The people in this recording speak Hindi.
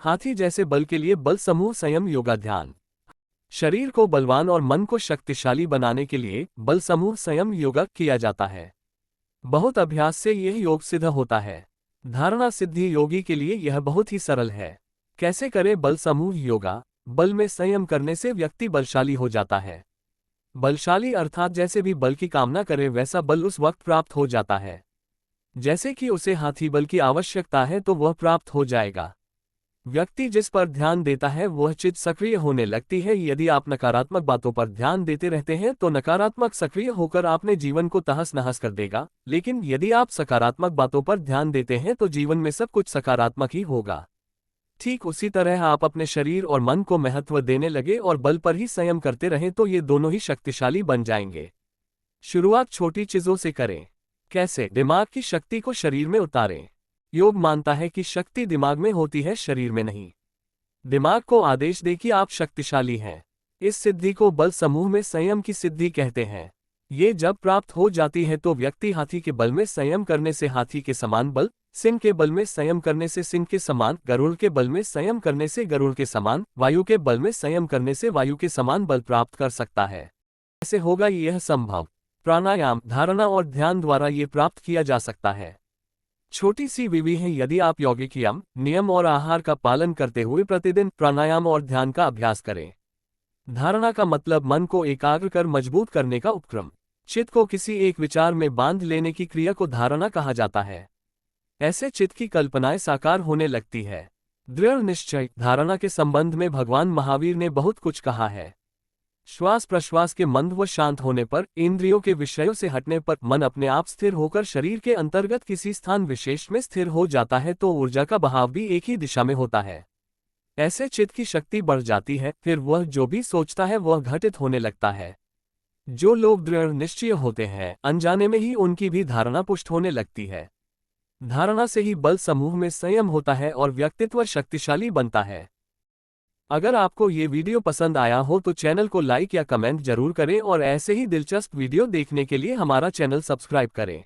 हाथी जैसे बल के लिए बल समूह संयम योगा ध्यान। शरीर को बलवान और मन को शक्तिशाली बनाने के लिए बल समूह संयम योगा किया जाता है। बहुत अभ्यास से यह योग सिद्ध होता है। धारणा सिद्धि योगी के लिए यह बहुत ही सरल है। कैसे करें बल समूह योगा? बल में संयम करने से व्यक्ति बलशाली हो जाता है। बलशाली अर्थात जैसे भी बल की कामना करे वैसा बल उस वक्त प्राप्त हो जाता है। जैसे कि उसे हाथी बल की आवश्यकता है तो वह प्राप्त हो जाएगा। व्यक्ति जिस पर ध्यान देता है वह चित्त सक्रिय होने लगती है। यदि आप नकारात्मक बातों पर ध्यान देते रहते हैं तो नकारात्मक सक्रिय होकर आपने जीवन को तहस नहस कर देगा, लेकिन यदि आप सकारात्मक बातों पर ध्यान देते हैं तो जीवन में सब कुछ सकारात्मक ही होगा। ठीक उसी तरह आप अपने शरीर और मन को महत्व देने लगे और बल पर ही संयम करते रहें तो ये दोनों ही शक्तिशाली बन जाएंगे। शुरुआत छोटी चीजों से करें। कैसे? दिमाग की शक्ति को शरीर में उतारें। योग मानता है कि शक्ति दिमाग में होती है, शरीर में नहीं। दिमाग को आदेश दे कि आप शक्तिशाली हैं। इस सिद्धि को बल समूह में संयम की सिद्धि कहते हैं। ये जब प्राप्त हो जाती है तो व्यक्ति हाथी के बल में संयम करने से हाथी के समान बल, सिंह के बल में संयम करने से सिंह के समान, गरुड़ के बल में संयम करने से गरुड़ के समान, वायु के बल में संयम करने से वायु के समान बल प्राप्त कर सकता है। कैसे होगा यह संभव? प्राणायाम, धारणा और ध्यान द्वारा ये प्राप्त किया जा सकता है। छोटी सी विधि है। यदि आप यौगिक यम, नियम और आहार का पालन करते हुए प्रतिदिन प्राणायाम और ध्यान का अभ्यास करें। धारणा का मतलब मन को एकाग्र कर मजबूत करने का उपक्रम। चित्त को किसी एक विचार में बांध लेने की क्रिया को धारणा कहा जाता है। ऐसे चित्त की कल्पनाएं साकार होने लगती है। दृढ़ निश्चय, धारणा के संबंध में भगवान महावीर ने बहुत कुछ कहा है। श्वास प्रश्वास के मंद व शांत होने पर, इंद्रियों के विषयों से हटने पर मन अपने आप स्थिर होकर शरीर के अंतर्गत किसी स्थान विशेष में स्थिर हो जाता है तो ऊर्जा का बहाव भी एक ही दिशा में होता है। ऐसे चित्त की शक्ति बढ़ जाती है। फिर वह जो भी सोचता है वह घटित होने लगता है। जो लोग दृढ़ निश्चय होते हैं, अनजाने में ही उनकी भी धारणा पुष्ट होने लगती है। धारणा से ही बल समूह में संयम होता है और व्यक्तित्व शक्तिशाली बनता है। अगर आपको ये वीडियो पसंद आया हो तो चैनल को लाइक या कमेंट जरूर करें और ऐसे ही दिलचस्प वीडियो देखने के लिए हमारा चैनल सब्सक्राइब करें।